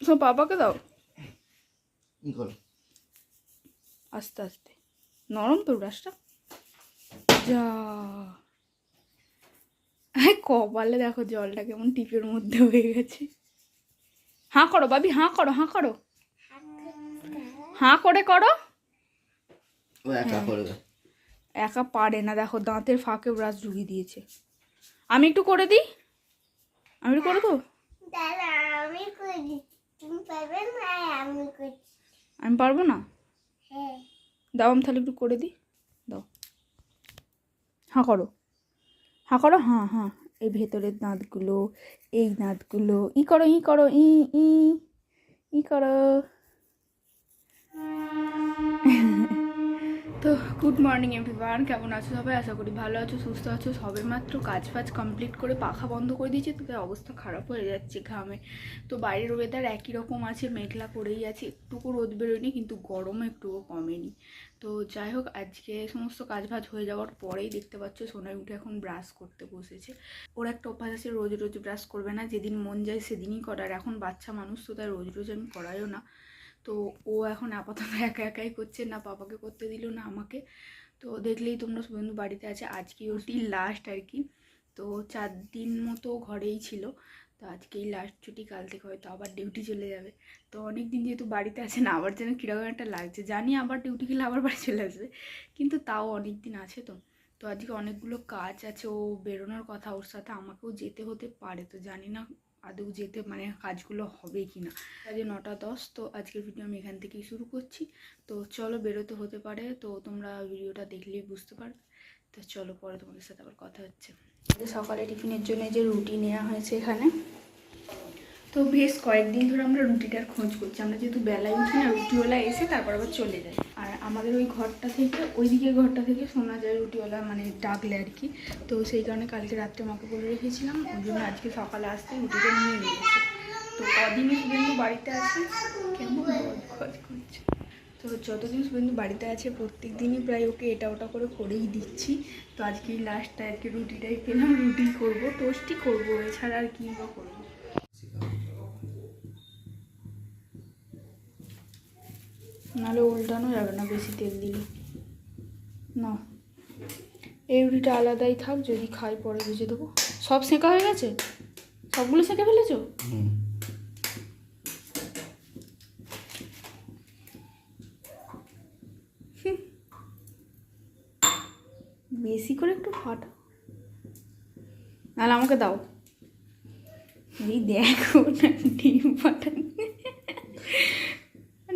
তো পাপাকে দাও আস্তে আস্তে, নরম তো ব্রাশটা। যা কপালে দেখো জলটা কেমন টিপের মধ্যে হয়ে গেছে। হাঁ করো বাবি, হাঁ করো, হাঁ করো, হাঁ করে করো। একা পারে না, দেখো দাঁতের ফাঁকে ব্রাশ ঢুকিয়ে দিয়েছে। আমি একটু করে দিই, আমি একটু করে দেবো। আমি পারবো না, দাও আমি তাহলে একটু করে দিই, দাও। হাঁ করো, হাঁ করো, হাঁ হাঁ। এই ভেতরের দাঁতগুলো, এই দাঁতগুলো ই করো, ই করো, ই ই ই করো। তো গুড মর্নিং এভরিওয়ান, কেমন আছো সবাই? আশা করি ভালো আছো, সুস্থ আছো। সবে মাত্র কাজ ফাজ কমপ্লিট করে পাখা বন্ধ করে দিয়েছি, তো তাই অবস্থা খারাপ হয়ে যাচ্ছে ঘামে। তো বাইরের ওয়েদার একই রকম আছে, মেঘলা করেই আছে, একটুকু রোদ বেরোয়নি, কিন্তু গরমও একটুকু কমেনি। তো যাই হোক, আজকে সমস্ত কাজ বাজ হয়ে যাওয়ার পরেই দেখতে পাচ্ছ সোনাই উঠে এখন ব্রাশ করতে বসেছে। ওর একটা অভ্যাস আছে, রোজ রোজ ব্রাশ করবে না, যেদিন মন যায় সেদিনই করার। এখন বাচ্চা মানুষ তো, তাই রোজ রোজ আমি করাইও না। তো ও এখন আপাতত একা একাই করছে, না পাপাকে করতে দিল না আমাকে। তো দেখলেই তোমরা শুভেন্দু বাড়িতে আছে, আজকে ওটি লাস্ট আর কি। তো 4 দিন মতো ঘরেই ছিল, তো আজকেই লাস্ট ছুটি, কাল থেকে হয়তো আবার ডিউটি চলে যাবে। তো অনেক দিন যেহেতু বাড়িতে আছে না, আবার যেন কীরকম একটা লাগছে, জানি আবার ডিউটি গেলে আবার বাড়ি চলে আসবে, কিন্তু তাও অনেক দিন আছে। তো তো আজকে অনেকগুলো কাজ আছে, ও বেরোনোর কথা, ওর সাথে আমাকেও যেতে হতে পারে, তো জানি না আদৌ যেতে মানে কাজগুলো হবে কি না। আজকে 9:10, তো আজকের ভিডিও আমি এখান থেকেই শুরু করছি। তো চলো, বেরোতে হতে পারে, তো তোমরা ভিডিওটা দেখলেই বুঝতে পারবে। তো চলো, পরে তোমাদের সাথে আবার কথা হচ্ছে। সকালে টিফিনের জন্য যে রুটি নেওয়া হয়েছে এখানে, তো বেশ কয়েকদিন ধরে আমরা রুটিটার খোঁজ করছি। আমরা যেহেতু বেলায় উঠি না, রুটিওয়ালা এসে তারপর আবার চলে যায়। আর আমাদের ওই ঘরটা থেকে, ওই দিকের ঘরটা থেকে শোনা যায় রুটিওয়ালা মানে ডাকলে আর কি। তো সেই কারণে কালকে রাত্রে মাকে বলে রেখেছিলাম, ওই জন্য আজকে সকালে আসতে রুটিটা নিয়ে নিয়েছে। তো কদিনই শুভেন্দু বাড়িতে আছে, কেমন খোঁজ করছে। তো যতদিন শুভেন্দু বাড়িতে আছে প্রত্যেক দিনই প্রায় ওকে এটা ওটা করে করেই দিচ্ছি। তো আজকেই লাস্টটা আর কি, রুটিটাই পেলাম, রুটি করবো, টোস্টই করবো, এছাড়া আর কী বা করবো। নাহলে উল্টানো যাবে না বেশি তেল দিলে। না, এই রুটিটা আলাদাই থাক, যদি খাই পরে ভেজে দেবো। সব সেঁকা হয়ে গেছে, সবগুলো সেঁকে ফেলেছো? বেশি করে একটু ফাটা, নাহলে আমাকে দাও। এই দেখো না, ডিম ফাটা,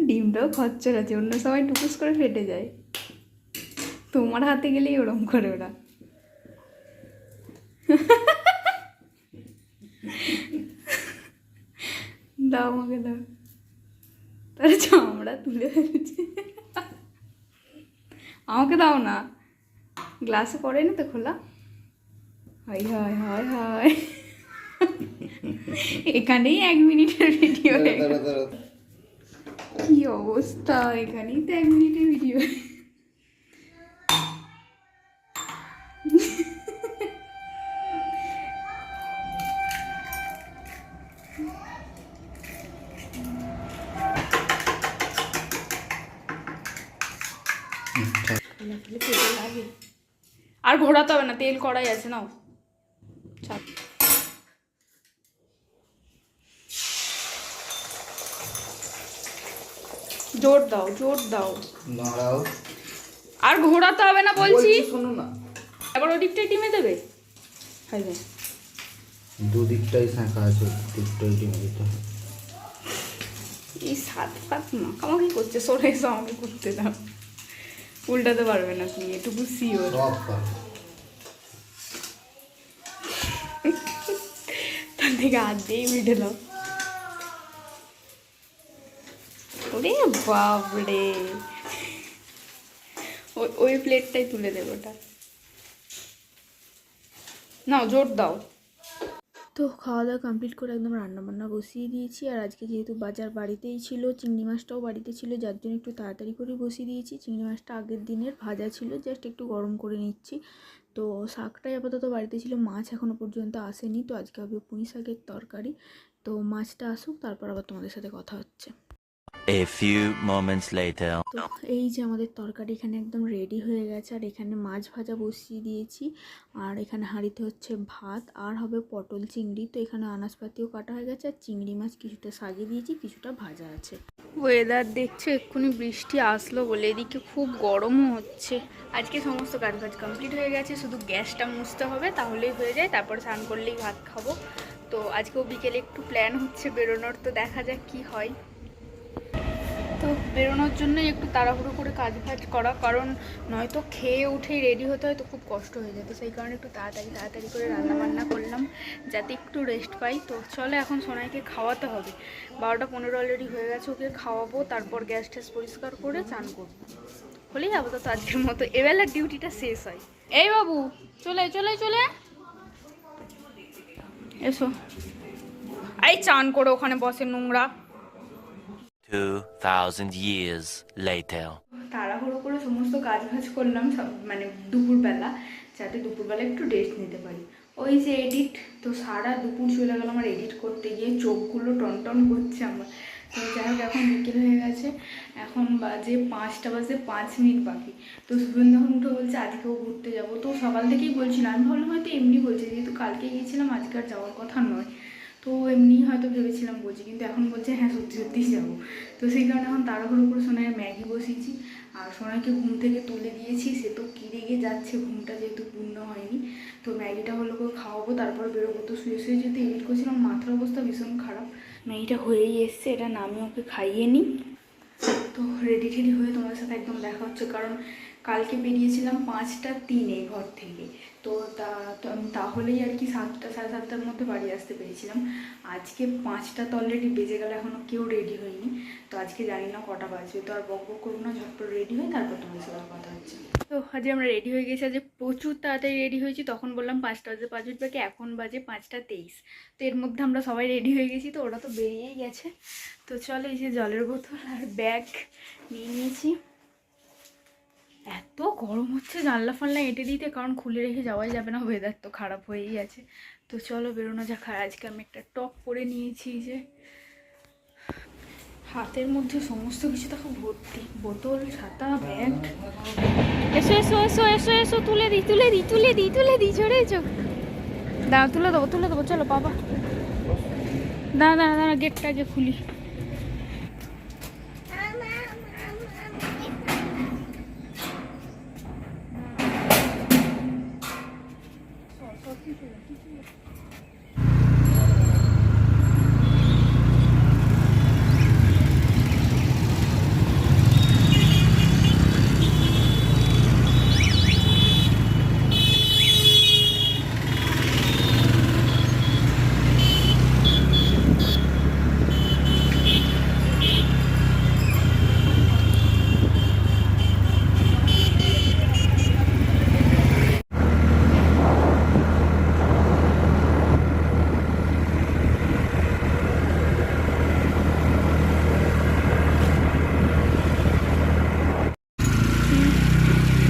ডিমটাও খচ্চর আছে, অন্য সময় টুকুস করে ফেটে যায়, তোমার হাতে গেলেই ওরম করে ওরা। দাও আমাকে, দাও। তাহলে চামড়া তুলে ফেলছে, আমাকে দাও না। গ্লাসে পড়ে না তো খোলা। হাই হাই হাই হাই, এখানেই 1 মিনিটের ভিডিও। কি অবস্থা, এখানেই তো 1 মিনিটের ভিডিও। আর ঘোরাতে হবে না, তেল কড়াই আছে, নাও ছাড়। জোর দাও, জোর দাও, আর ঘোরাতে হবে না বলছি, শোনো না। এবার ওদিকটাই টিমে দেবে, খাইবে দুদিকটাই শাঁখা আছে, দিকটাই টিমে দিতে হবে। এই সাত পাত মাখামাখি করছে, সরে এসো, আমাকে করতে দাও। উল্টাতে পারবে না তুমি, এটুকু শিওর। তার থেকে হাত দিয়েই উল্টে দাও। ওরে বাপরে, ওই প্লেটটাই তুলে দেবো, ওটা নাও, জোর দাও। তো খাওয়া দাওয়া কমপ্লিট করে একদম রান্নাবান্না বসিয়ে দিয়েছি। আর আজকে যেহেতু বাজার বাড়িতেই ছিল, চিংড়ি মাছটাও বাড়িতে ছিল, যার জন্য একটু তাড়াতাড়ি করে বসিয়ে দিয়েছি। চিংড়ি মাছটা আগের দিনের ভাজা ছিল, জাস্ট একটু গরম করে নিচ্ছি। তো শাকটাই আপাতত বাড়িতে ছিল, মাছ এখনও পর্যন্ত আসেনি। তো আজকে হবে পুঁই শাকের তরকারি, তো মাছটা আসুক, তারপর আবার তোমাদের সাথে কথা হচ্ছে। A few moments later. তো এই যে আমাদের তরকারি এখানে একদম রেডি হয়ে গেছে, আর এখানে মাছ ভাজা বসিয়ে দিয়েছি, আর এখানে হাঁড়িতে হচ্ছে ভাত, আর হবে পটল চিংড়ি। তো এখানে আনাজপাতিও কাটা হয়ে গেছে, আর চিংড়ি মাছ কিছুটা সাজিয়ে দিয়েছি, কিছুটা ভাজা আছে। ওয়েদার দেখছো, এক্ষুনি বৃষ্টি আসলো বলে, এদিকে খুব গরমও হচ্ছে। আজকে সমস্ত কাজ কমপ্লিট হয়ে গেছে, শুধু গ্যাসটা মুছতে হবে, তাহলেই হয়ে যায়, তারপর স্নান করলেই ভাত খাবো। তো আজকেও বিকেলে একটু প্ল্যান হচ্ছে বেরোনোর, তো দেখা যাক কি হয়। তো বেরোনোর জন্যই একটু তাড়াহুড়ো করে কাজ করা, কারণ নয়তো খেয়ে উঠেই রেডি হতে হয়, তো খুব কষ্ট হয়ে যেত। সেই কারণে একটু তাড়াতাড়ি করে রান্নাবান্না করলাম, যাতে একটু রেস্ট পাই। তো চলে এখন সোনাইকে খাওয়াতে হবে, 12টা 15 অলরেডি হয়ে গেছে, ওকে খাওয়াবো, তারপর গ্যাস ট্যাস পরিষ্কার করে চান করবো, হলেই আপাতত আজকের মতো এবেলার ডিউটিটা শেষ হয়। এই বাবু, চলে চলে চলে এসো, এই চান করে ওখানে বসে নোংরা। 2000 years later. তাড়াহুড়ো করে সমস্ত কাজ করলাম সব, মানে দুপুরবেলা, যাতে দুপুরবেলা একটু রেস্ট নিতে পারি। ওই যে এডিট, তো সারা দুপুর চলে গেল আমার এডিট করতে গিয়ে, চোখগুলো টনটন করছে আমার। তো যাই হোক, এখন বিকেল হয়ে গেছে, এখন বাজে 5টা বাজে 5 মিনিট বাকি। তো শুভেন্দু এখন উঠে বলছে আজকেও ঘুরতে যাবো। তো সকাল থেকেই বলছিলাম, আমি ভাবলাম হয়তো এমনি বলছে, যেহেতু কালকে গিয়েছিলাম, আজকে আর যাওয়ার কথা নয়, তো এমনি হয়তো ভেবেছিলাম বলছি, কিন্তু এখন বলছে হ্যাঁ সত্যি সত্যিই যাবো। তো সেই কারণে এখন তাড়াহুড়ো করে সোনাইয়ের ম্যাগি বসিয়েছি, আর সোনাইকে ঘুম থেকে তুলে দিয়েছি। সে তো কি রেগে যাচ্ছে, ঘুমটা যেহেতু পূর্ণ হয়নি। তো ম্যাগিটা হলো করে খাওয়াবো, তারপর বেরোবো। তো শুয়ে শুয়ে যেহেতু এডিট করছিলাম, মাথার অবস্থা ভীষণ খারাপ। ম্যাগিটা হয়েই এসছে, এটা নামিয়ে ওকে খাইয়ে নিই। তো রেডি টেডি হয়ে তোমার সাথে একদম দেখা হচ্ছে, কারণ কালকে বেরিয়েছিলাম 5টা 3-এ ঘর থেকে। তো তাহলেই আর কি 7টা 7:30টার মধ্যে বাড়ি আসতে পেরেছিলাম। আজকে 5টা তো অলরেডি বেজে গেল, এখনও কেউ রেডি হয়নি। তো আজকে জানি না কটা বাজবে, তো আর বক করবো না, ঝটপট রেডি হয়ে তারপর তোমার সাথে কথা হচ্ছে। তো আজকে আমরা রেডি হয়ে গেছি, আজকে প্রচুর তাড়াতাড়ি রেডি হয়েছি। তখন বললাম 5টা বাজে 5 মিনিট বাকি, এখন বাজে 5টা 23। তো এর মধ্যে আমরা সবাই রেডি হয়ে গেছি, তো ওরা তো বেরিয়েই গেছে। তো চলো, এই যে জলের বোতল আর ব্যাগ নিয়ে নিয়েছি। এত গরম হচ্ছে, জানলা ফানলা এঁটে দিতে, কারণ খুলে রেখে যাওয়াই যাবে না, ওয়েদার তো খারাপ হয়েই আছে। তো চলো বেরোনো যাক। আর আজকে আমি একটা টপ পরে নিয়েছি, যে হাতের মধ্যে সমস্ত কিছু দেখো ভর্তি, বোতল, ছাতা, ব্যাগ। এসো এসো এসো এসো এসো, তুলে দিই তুলে দিই তুলে দিই তুলে দিই, চড়ে চোখ দাঁড়া, তুলে দেবো চলো বাবা। দাঁড়া, গেটটা আগে খুলি।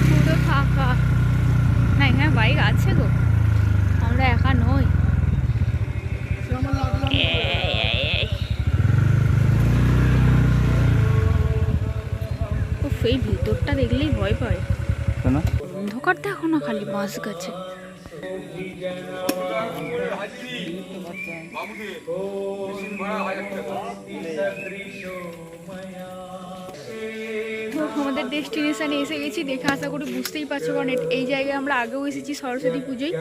পুরো ফাঁকা, না এখানে বাইক আছে গো, আমরা একা নই। উফ, এই ভিতরটা দেখলেই ভয় পায়। অন্ধকার দেখো না, খালি বাঁশ গাছে। আমাদের ডেস্টিনেশনে এসে গেছি, দেখে আশা করি বুঝতেই পারছো, কারণ এই জায়গায় আমরা আগেও এসেছি সরস্বতী পুজোয়।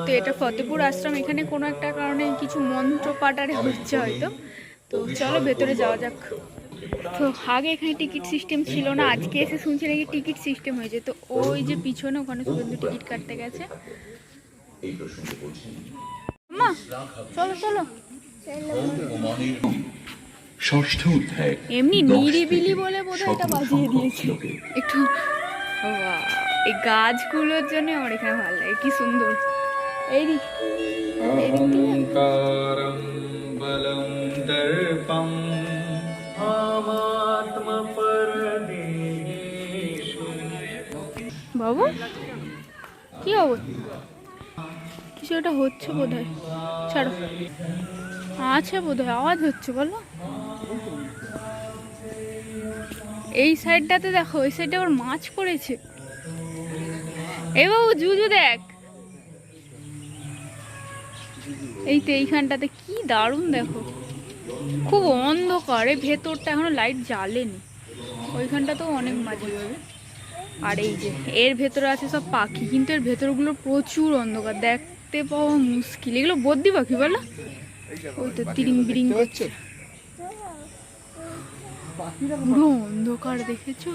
তো এটা ফতেপুর আশ্রম, এখানে কোনো একটা কারণে কিছু মন্ত্র পাঠারে হচ্ছে হয়তো। তো চলো ভেতরে যাওয়া যাক। তো আগে এখানে টিকিট সিস্টেম ছিল না, আজকে এসে শুনছি নাকি টিকিট সিস্টেম হয়েছে। তো ওই যে পিছনে, ওখানে শুভেন্দু টিকিট কাটতে গেছে। মা চলো চলো, ষষ্ঠ অধ্যায় এমনি নিরিবিলি বলে বোধহয় এটা বাজিয়ে দিয়েছে একটু। এই গাছগুলোর জন্য আমার এখানে ভালো লাগে, কি সুন্দর। এই দিক অহংকারং বলং দর্পং আমাত্মপরদেশু। বাবু কি হবে, কিছু একটা হচ্ছে বোধ হয়, ছাড়ো। আছে বোধহয়, আওয়াজ হচ্ছে বলো। এই সাইডটাতে দেখো, ওই সাইডে আবার মাছ পড়েছে। এ বাবু জুজু দেখ, এই তো এইখানটাতে কি দারুণ দেখো, খুব অন্ধকার, এই ভেতরটা এখনো লাইট জ্বালেনি। ওইখানটাতেও অনেক মাছ হবে। আর এই যে এর ভেতরে আছে সব পাখি, কিন্তু এর ভেতরগুলো প্রচুর অন্ধকার, দেখতে পাওয়া মুশকিল। এগুলো বদ্যি পাখি বলো, ওই তো তিরিং বিরিং করছে, পুরো অন্ধকার দেখেছো।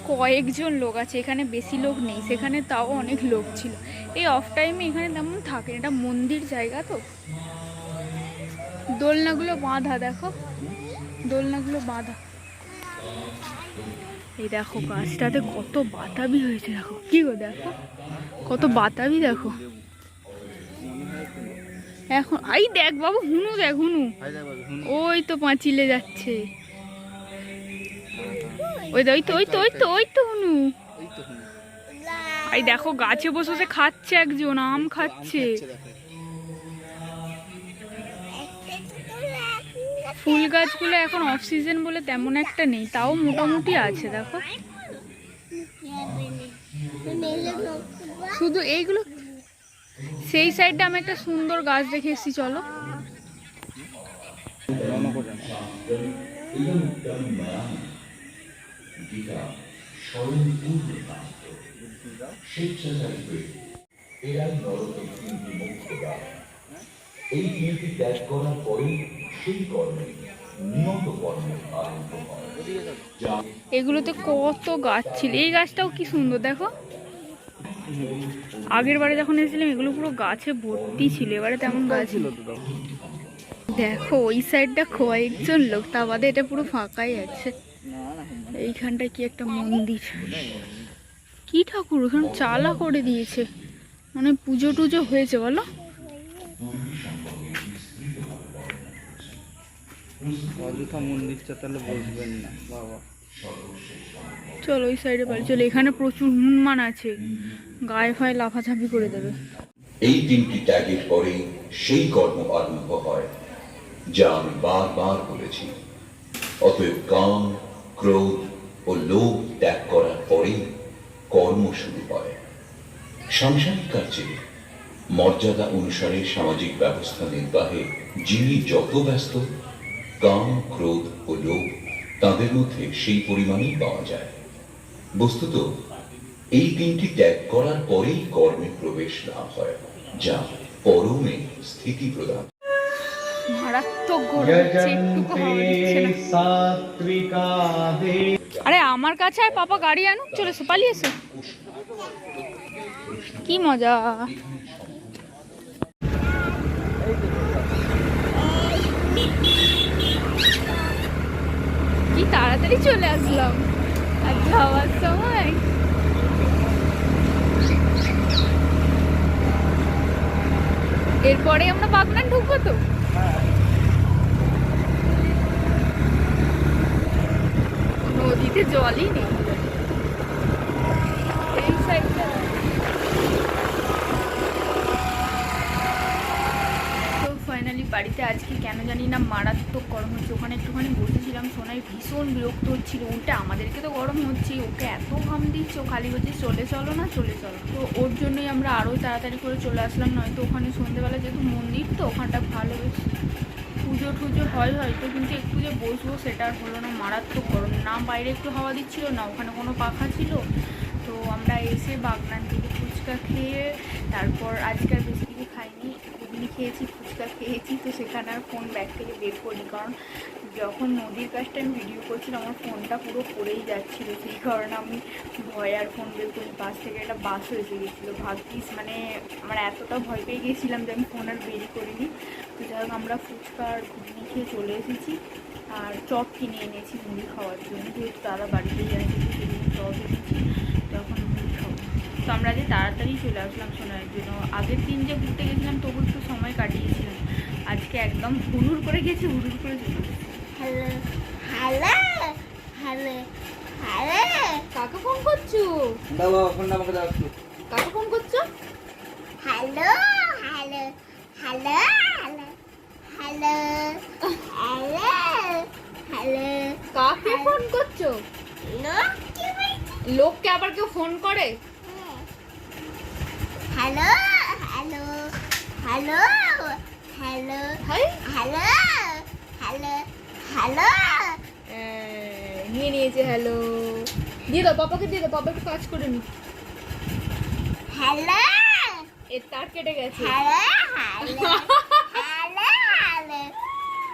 কয়েকজন লোক আছে এখানে, বেশি লোক নেই, সেখানে তাও অনেক লোক ছিল। এই অফ টাইমে এখানে তেমন থাকে, এটা মন্দির জায়গা তো। দোলনাগুলো বাঁধা, দেখো দোলনাগুলো বাঁধা। এই দেখো গাছটাতে কত বাতাবি হয়েছে, দেখো কি গো, দেখো কত বাতাবি, দেখো। এখন এই দেখ বাবু, হুনু দেখ, হুনু ওই তো পাঁচিলে যাচ্ছে, ওই তো ওই তো ওই তো ওই তো ওই তো হুনু। এই দেখো গাছে বসে বসে খাচ্ছে, একজন আম খাচ্ছে। ফুল গাছগুলো এখন অফ সিজন বলে তেমন একটা নেই, তাও মোটামুটি আছে দেখো। শুধু এইগুলো, সেই সাইডটা আমি একটা সুন্দর গাছ দেখে এসেছি, চলো। এই তিনটি ত্যাগ করার পরেই সেই কর্মে নিয়ত কর্মের আরম্ভ হয়। এগুলোতে কত গাছ ছিল, এই গাছটাও কি সুন্দর দেখো। আগের বারে যখন এসেছিলাম এগুলো পুরো গাছে ভর্তি ছিল, এবারে তেমন গাছ ছিল। দেখো ওই সাইডটা কয়েকজন লোক, তা বাদে এটা পুরো ফাঁকাই আছে। এইখানটায় কি একটা মন্দির, কি ঠাকুর, ওখানে চালা করে দিয়েছে, মানে পুজো টুজো হয়েছে বলো। অযথা মন্দিরটা তাহলে বসবেন না বাবা। চলো ওই সাইডে বাড়ি চলো, এখানে প্রচুর হনুমান আছে, গায়ে ফায়ে লাফাঝাপি করে দেবে। এই তিনটি ত্যাগের পরেই সেই কর্ম আরম্ভ হয়, যা আমি বারবার বলেছি। অতএব কাম, ক্রোধ ও লোভ ত্যাগ করার পরেই কর্ম শুরু হয়। সাংসারিক কার্যে মর্যাদা অনুসারে সামাজিক ব্যবস্থা নির্বাহে যিনি যত ব্যস্ত, কাম, ক্রোধ ও লোভ তাদের মধ্যে সেই পরিমাণেই পাওয়া যায়। বস্তুত এই তিনটি ত্যাগ করার পরেই কর্মে প্রবেশ লাভ হয়, যা পরমে স্থিতি প্রদান। মারাত্মক গরম হচ্ছে, একটুকু হাওয়া দিচ্ছে না। আরে আমার কাছে আর পাপা গাড়ি আনুক, চলে এসো, পালিয়ে এসো, কি মজা। কি তাড়াতাড়ি চলে আসলাম, আর যাওয়ার সময় এরপরে আমরা বাগনান ঢুকবো তো। নদীতে জলই নেই এই সাইডটা। তো ফাইনালি বাড়িতে আজকে কেন জানি না মারাত্মক গরম হচ্ছে। ওখানে একটুখানি বসেছিলাম, সোনাই ভীষণ বিরক্ত হচ্ছিল, উল্টে আমাদেরকে তো গরম হচ্ছে, ওকে এত ঘাম দিচ্ছে, ও খালি বলছে চলে চলো না চলে চলো। তো ওর জন্যই আমরা আরও তাড়াতাড়ি করে চলে আসলাম, নয়তো ওখানে সন্ধ্যেবেলা যেহেতু মন্দির তো ওখানটা ভালো বেশ পুজো টুজো হয় হয়তো, কিন্তু একটু যে বসবো সেটা আর হলো না, মারাত্মক গরম। না বাইরে একটু হাওয়া দিচ্ছিল, না ওখানে কোনো পাখা ছিল। তো আমরা এসে বাগনান থেকে ফুচকা খেয়ে, তারপর আজকাল বেশি কিছু খাইনি, ঘুগনি খেয়েছি, ফুচকা খেয়েছি। তো সেখানে আর ফোন ব্যাগ থেকে বের করিনি, কারণ যখন নদীর কাজটা আমি ভিডিও করছিলাম আমার ফোনটা পুরো পড়েই যাচ্ছিলো, সেই কারণে আমি ভয় আর ফোন বের করি। পাশ থেকে একটা বাসও এসে গেছিলো, ভাগ্যিস, মানে আমার এতটা ভয় পেয়ে গেছিলাম যে আমি ফোন আর বেরই করিনি। তো যাই হোক আমরা ফুচকা আর ঘুগনি খেয়ে চলে এসেছি, আর চপ কিনে এনেছি মুড়ি খাওয়ার জন্য, যেহেতু দাদা বাড়িতেই আছে, তো সেদিন চপ এনেছি, তখন মুড়ি খাবো। তো আমরা যে তাড়াতাড়ি চলে আসলাম শোনার জন্য। আগের দিন যে ঘুরতে গেছিলাম তবু একটু সময় কাটিয়েছিলাম, আজকে একদম হুড়ুর করে গেছি, হুড়ুর করে চলে এসেছি। হ্যালো হ্যালো হ্যালো হ্যালো কাকে ফোন করছো? দাও বাবা ফোনটা আমাকে দাও একটু। কাকে ফোন করছো? Hello hello hello hello hello hello কাকে ফোন করছো? লোক কি বলছে? লোককে আবার কেউ ফোন করে? Hello hello hello hello hi hello hello hello নিয়ে নিয়েছে হ্যালো। দিয়ে দাও পাপাকে, দিয়ে দাও, পাপা একটু কাজ করে নি। হ্যালো এর তার কেটে গেছে। Hello hello hello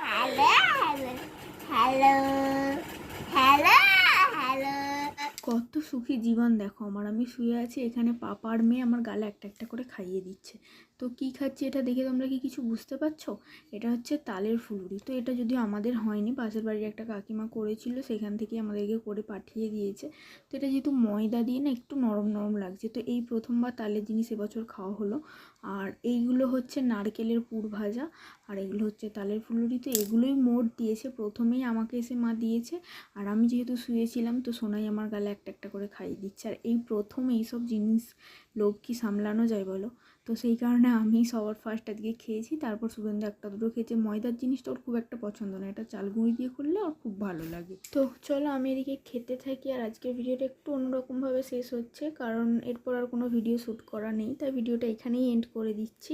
hello hello hello hello hello কত সুখী জীবন দেখো আমার। আমি শুয়ে আছি এখানে, পাপার মেয়ে আমার গালে একটা একটা করে খাইয়ে দিচ্ছে। তো কি খাচ্ছি এটা দেখে তোমরা কি কিছু বুঝতে পারছো? এটা হচ্ছে তালের ফুলুরি। তো এটা যদিও আমাদের হয়নি, পাশের বাড়ির একটা কাকিমা করেছিল, সেখান থেকে আমাদেরকে করে পাঠিয়ে দিয়েছে। তো এটা যেহেতু ময়দা দিয়ে না একটু নরম নরম লাগছে, তো এই প্রথমবার তালের জিনিস এবছর খাওয়া হলো। আর এইগুলো হচ্ছে নারকেলের পুর ভাজা, আর এগুলো হচ্ছে তালের ফুলুরি। তো এগুলোই মোট দিয়েছে, প্রথমেই আমাকে এসে মা দিয়েছে, আর আমি যেহেতু শুয়েছিলাম তো সোনাই আমার গালে একটা একটা করে খাইয়ে দিচ্ছে। আর এই প্রথম এইসব জিনিস লোভ কি সামলানো যায় বলো? তো সেই কারণে আমি সবার ফার্স্ট আজকে খেয়েছি, তারপর শুভেন্দু একটা দুটো খেয়েছে। ময়দার জিনিসটা ওর খুব একটা পছন্দ না, এটা চাল গুঁড়ি দিয়ে করলে ওর খুব ভালো লাগে। তো চলো আমি এদিকে খেতে থাকি। আর আজকের ভিডিওটা একটু অন্যরকমভাবে শেষ হচ্ছে, কারণ এরপর আর কোনো ভিডিও শ্যুট করা নেই, তাই ভিডিওটা এখানেই এন্ড করে দিচ্ছি।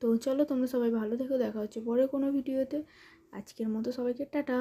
তো চলো তোমরা সবাই ভালো থেকো, দেখা হচ্ছে পরে কোনো ভিডিওতে। আজকের মতো সবাইকে টাটা।